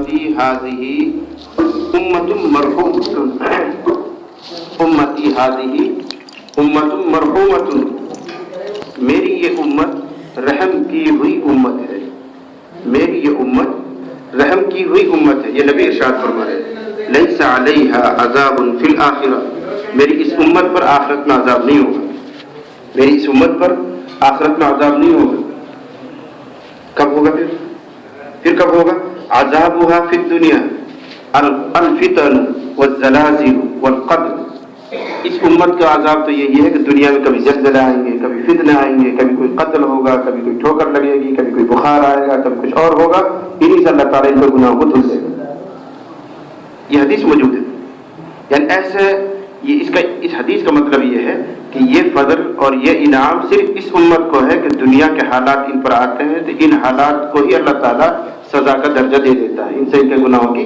उम्मती हाज़िही उम्मतुम मरहूमतुन, उम्मती हाज़िही उम्मतुम मरहूमतुन, मेरी ये उम्मत रहम की हुई उम्मत है, मेरी ये उम्मत रहम की हुई उम्मत है। ये नबी इरशाद फरमा रहे हैं, लैसा अलैहा अज़ाबुन फिल आखिरह, मेरी इस उम्मत पर आखिरत में अज़ाब नहीं होगा, मेरी इस उम्मत पर आखिरत में अज़ाब नहीं होगा। कब होगा फिर कब होगा? अज़ाबुहा फिद दुनिया अल-फितन वज़्ज़लाज़िल वल-क़त्ल, इस उम्मत का अज़ाब तो यही है कि दुनिया में कभी ज़लज़ला आएंगे, कभी फितने आएंगे, कभी कोई कत्ल होगा, कभी कोई ठोकर लगेगी, कभी कोई बुखार आएगा, कभी कुछ और होगा। इन्हीं से अल्लाह ताला इनके गुनाहों को धुल देगा। ये हदीस मौजूद है। यानी ऐसे ये इस हदीस का मतलब ये है कि ये फजल और ये इनाम सिर्फ इस उम्मत को है कि दुनिया के हालात इन पर आते हैं तो इन हालात को ही अल्लाह ताला सजा का दर्जा दे देता है, इनसे इनके गुनाहों की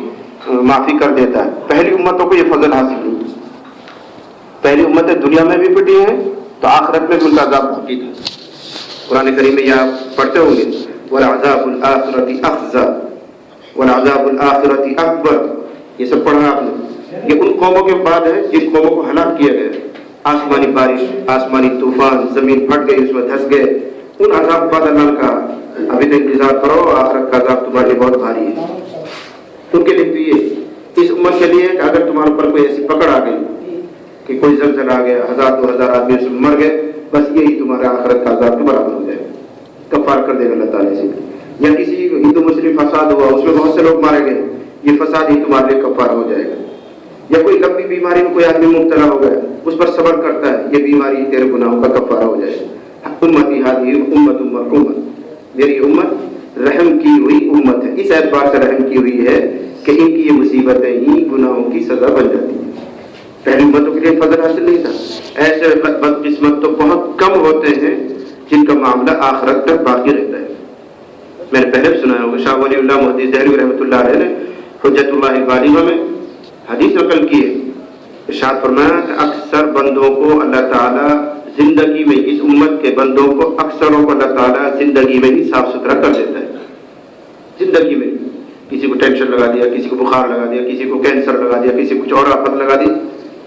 माफ़ी कर देता है। पहली उम्मतों को ये फजल हासिल नहीं, पहली उम्मतें दुनिया में भी पिटी हैं तो आखिरत में भी उनका अज़ाब बाकी था। कुरान करीम में यह आप पढ़ते होंगे, वलअज़ाबुल आखिरति अख़ज़ा वलअज़ाबुल आखिरति अकबर, ये सब पढ़ा आपने। ये उन कौमों के बाद है जिन कौमों को हलाक किया गया, आसमानी बारिश, आसमानी तूफान, जमीन फट गई, उसमें धंस गए, उन अज़ाब बाद अल्लाह का अभी तो इंतजार करो, आखिरत का अज़ाब तुम्हारे लिए बहुत भारी है। उनके लिए तो ये इस उम्मत के लिए कि अगर तुम्हारे ऊपर कोई ऐसी पकड़ आ गई कि कोई ज़लज़ला आ गया, 1000-2000 आदमी उसमें मर गए, बस यही तुम्हारे आखिरत का अज़ाब के बराबर हो जाएगा, कफ़ार कर देगा अल्लाह ताला से। या किसी हिंदू मुस्लिम फसाद हुआ, उसमें बहुत से लोग मारे गए, ये फसाद ही तुम्हारे लिए कफ़ार हो जाएगा। या कोई लंबी बीमारी में कोई आदमी मुब्तला हो गया, उस पर सब्र करता है, ये बीमारी तेरे गुनाहों का कफ़ारा हो जाएगा। उम्मती हाज़िही उम्मतुम मरहूमा, मेरी उम्मत रहम की हुई उम्मत है। इस एतबार से रहम की हुई है कि इनकी ये मुसीबतें ही गुनाहों की सज़ा बन जाती हैं। पहली उम्मतों के लिए फजल हासिल नहीं था। ऐसे बदकिस्मत तो बहुत कम होते हैं जिनका मामला आखिरत तक बाकी रहता है। मैंने पहले भी सुनाया होगा, शाह वलीउल्लाह मुहद्दिस देहलवी रहमतुल्लाह अलैह ने हुज्जतुल्लाह बालिग़ा में हदीस नकल की है, इरशाद फरमाया कि अक्सर बंदों को अल्लाह ताला जिंदगी में, इस उम्मत के बंदों को अक्सरों को अल्लाह ताला जिंदगी में ही साफ सुथरा कर देता है। जिंदगी में किसी को टेंशन लगा दिया, किसी को बुखार लगा दिया, किसी को कैंसर लगा दिया, किसी को कुछ और आफत लगा दी,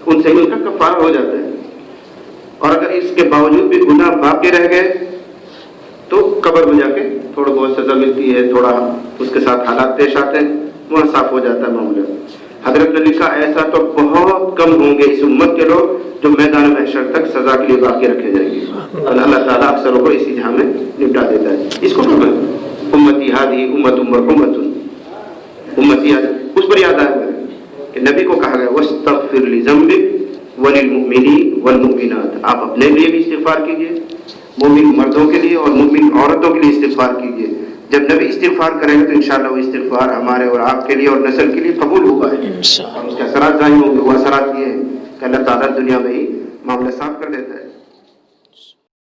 उनसे ही उनका कफ़ारा हो जाता है। और अगर इसके बावजूद भी गुनाह बाकी रह गए तो कब्र में जाके थोड़ा बहुत सजा मिलती है, थोड़ा उसके साथ हालात पेश आते हैं, वहाँ साफ हो जाता है मामला। हजरत ने लिखा ऐसा तो बहुत कम होंगे इस उम्मत के लोग जो मैदान महशर तक सजा के लिए बाकी रखे जाएंगे, और अल्लाह ताला अक्सरों को इसी जहाँ में निपटा देता है। इसको उम्मती हाज़िही उम्मतुम मरहूमतुन, उम्मती उस पर याद आया कि नबी को कहा गया वस्तग़फिर लिज़म्बिक वलिलमुमिनीन वलमुमिनात, आप अपने लिए भी इस्तिग़फ़ार कीजिए, मोमिन मर्दों के लिए और मोमिन औरतों के लिए इस्तिग़फ़ार कीजिए। जब नबी इस्तिग़फ़ार करेंगे तो इंशाअल्लाह वो इस्तिग़फ़ार हमारे और आपके लिए और नस्ल के लिए कबूल होगा और उसके असरात ज़ाहिर होंगे। वो असरात ये हैं कि अल्लाह ताला दुनिया में ही मामला साफ कर देता है।